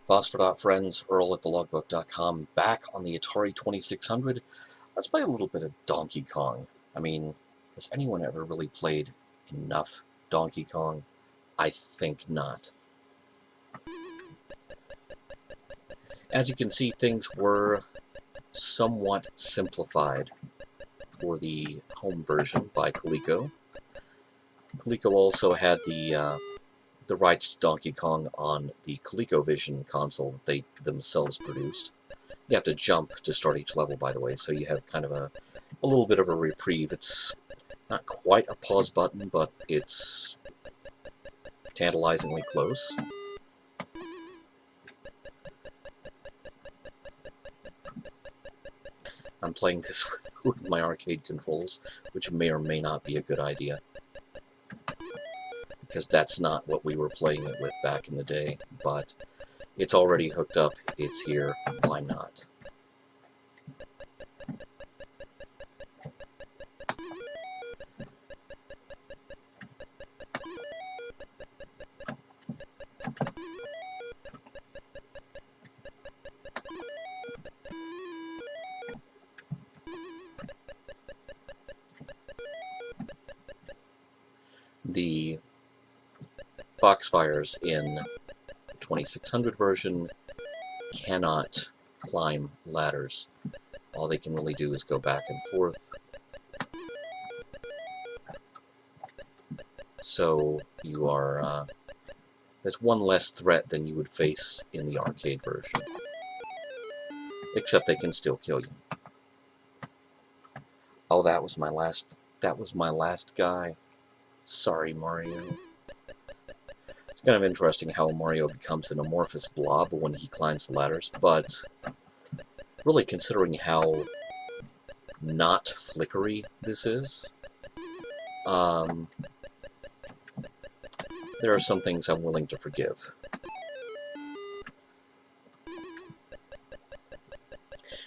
Phosphor friends, Earl at thelogbook.com, back on the Atari 2600. Let's play a little bit of Donkey Kong. I mean, has anyone ever really played enough Donkey Kong? I think not. As you can see, things were somewhat simplified for the home version by Coleco. Coleco also had the rights to Donkey Kong on the ColecoVision console that they themselves produced. You have to jump to start each level, by the way, so you have kind of a little bit of a reprieve. It's not quite a pause button, but it's tantalizingly close. I'm playing this with my arcade controls, which may or may not be a good idea, because that's not what we were playing it with back in the day, but it's already hooked up, it's here, why not? The Foxfires in the 2600 version cannot climb ladders. All they can really do is go back and forth. So you are, that's one less threat than you would face in the arcade version. Except they can still kill you. Oh, that was my last guy. Sorry, Mario. It's kind of interesting how Mario becomes an amorphous blob when he climbs the ladders, but really considering how not flickery this is, there are some things I'm willing to forgive.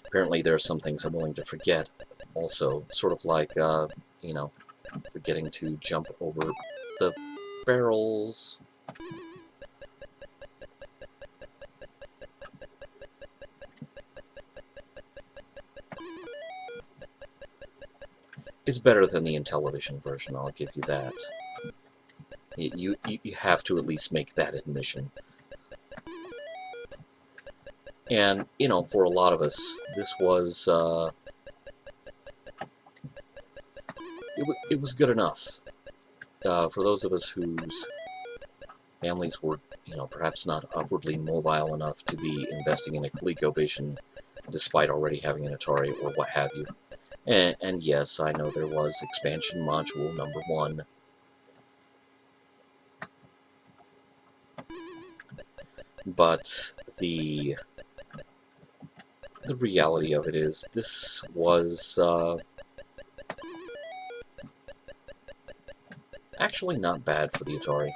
Apparently there are some things I'm willing to forget also, sort of like, you know, forgetting to jump over the barrels. It's better than the Intellivision version, I'll give you that. You have to at least make that admission. And, you know, for a lot of us, this was, it was good enough. For those of us whose families were, you know, perhaps not upwardly mobile enough to be investing in a ColecoVision, despite already having an Atari or what have you. And yes, I know there was expansion module number 1. But the reality of it is, this was actually not bad for the Atari.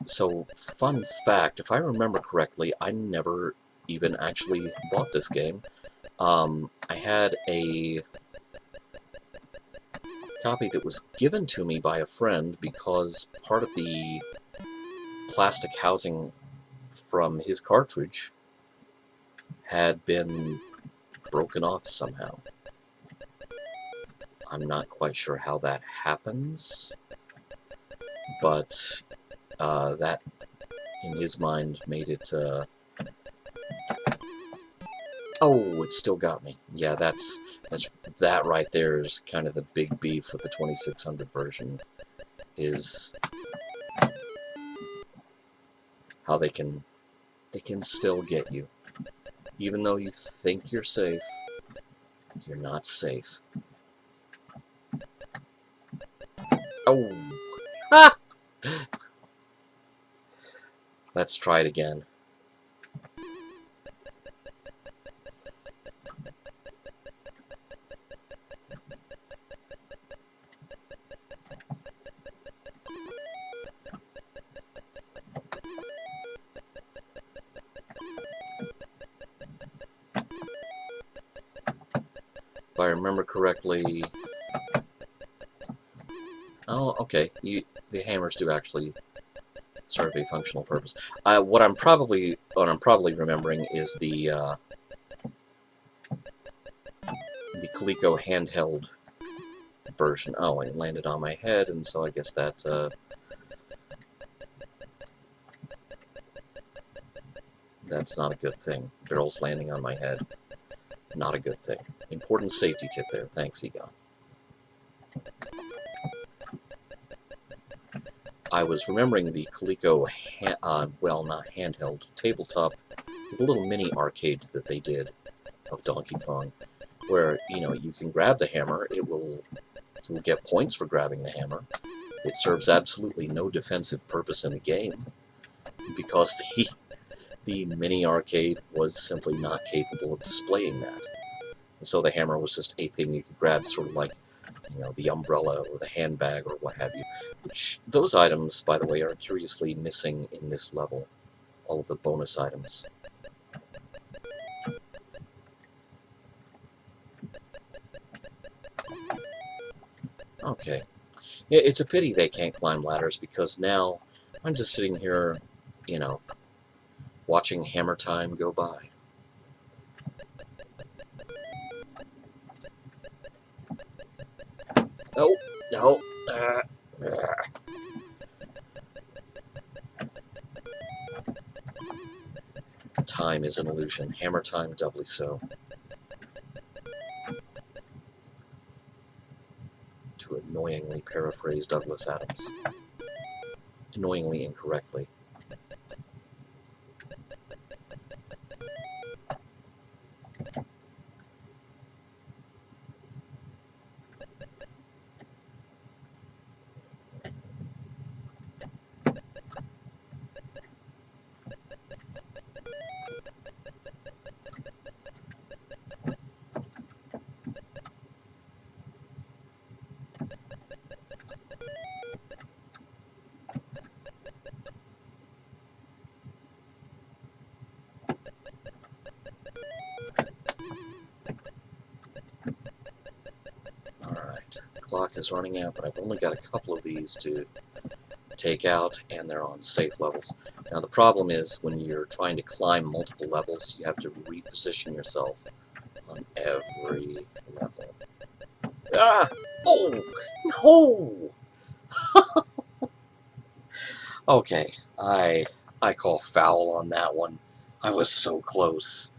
So, fun fact, if I remember correctly, I never even actually bought this game. I had a copy that was given to me by a friend because part of the plastic housing from his cartridge had been broken off somehow. I'm not quite sure how that happens, but that, in his mind, made it, oh, it still got me. Yeah, that right there is kind of the big beef with the 2600 version, is how they can still get you. Even though you think you're safe, you're not safe. Oh! Ah! Let's try it again. If I remember correctly... Oh, okay. The hammers do actually serve a functional purpose. What I'm probably remembering is the Coleco handheld version. Oh, it landed on my head, and so I guess that that's not a good thing. Barrels landing on my head, not a good thing. Important safety tip there. Thanks, Egon. I was remembering the Coleco, well, not handheld, tabletop, with a little mini arcade that they did of Donkey Kong, where, you know, you can grab the hammer, you'll get points for grabbing the hammer. It serves absolutely no defensive purpose in the game, because the mini arcade was simply not capable of displaying that. And so the hammer was just a thing you could grab, sort of like, you know, the umbrella or the handbag or what have you. Which, those items, by the way, are curiously missing in this level. All of the bonus items. Okay. Yeah, it's a pity they can't climb ladders, because now I'm just sitting here, you know, watching hammer time go by. Oh, no. Time is an illusion. Hammer time doubly so. To annoyingly paraphrase Douglas Adams. Annoyingly incorrectly. Clock is running out, but I've only got a couple of these to take out, and they're on safe levels. Now the problem is, when you're trying to climb multiple levels, you have to reposition yourself on every level. Ah! Oh! No! Okay, I call foul on that one. I was so close.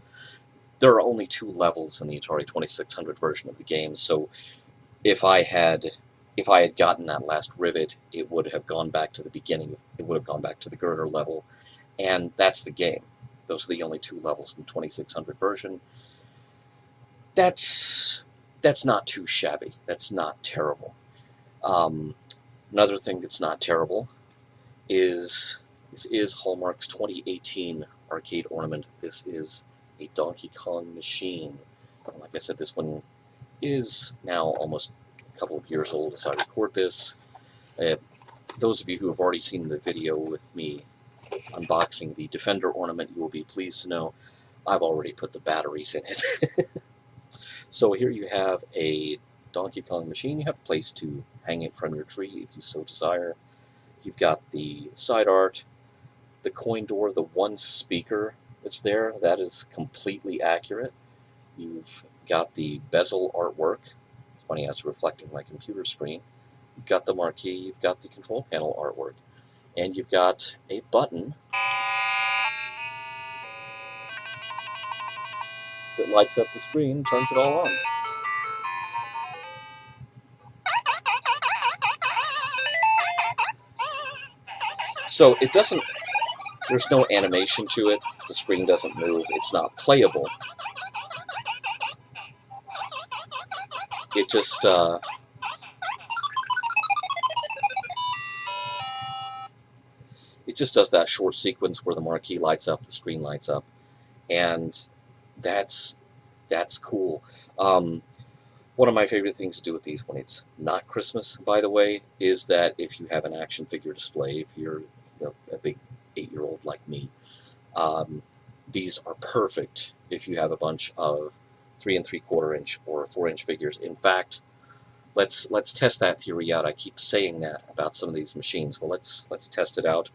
There are only 2 levels in the Atari 2600 version of the game, so if I had gotten that last rivet, it would have gone back to the beginning. It would have gone back to the girder level, and that's the game. Those are the only 2 levels in the 2600 version. That's not too shabby. That's not terrible. Another thing that's not terrible is this is Hallmark's 2018 arcade ornament. This is a Donkey Kong machine. Like I said, this one is now almost a couple of years old as I record this. Those of you who have already seen the video with me unboxing the Defender ornament, you will be pleased to know I've already put the batteries in it. So here you have a Donkey Kong machine. You have a place to hang it from your tree if you so desire. You've got the side art, the coin door, the one speaker that's there. That is completely accurate. You've got the bezel artwork. It's funny how it's reflecting my computer screen. You've got the marquee, you've got the control panel artwork, and you've got a button that lights up the screen, turns it all on. So it doesn't, there's no animation to it, the screen doesn't move, it's not playable. It just, does that short sequence where the marquee lights up, the screen lights up, and that's cool. One of my favorite things to do with these when it's not Christmas, by the way, is that if you have an action figure display, if you're a big 8-year-old like me, these are perfect if you have a bunch of 3 3/4 inch or 4-inch figures. In fact, let's test that theory out. I keep saying that about some of these machines. Well, let's test it out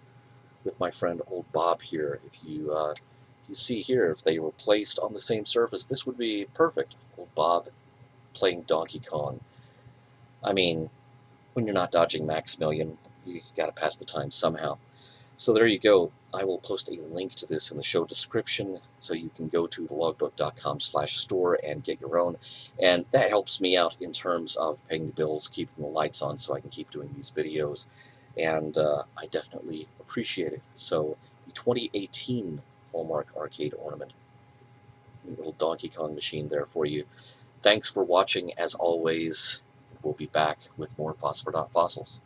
with my friend Old Bob here. If you see here, if they were placed on the same surface, this would be perfect. Old Bob playing Donkey Kong. I mean, when you're not dodging Maximilian, you got to pass the time somehow. So there you go. I will post a link to this in the show description so you can go to thelogbook.com/store and get your own. And that helps me out in terms of paying the bills, keeping the lights on so I can keep doing these videos. And I definitely appreciate it. So the 2018 Hallmark Arcade Ornament. A little Donkey Kong machine there for you. Thanks for watching as always. We'll be back with more Phosphor Fossils.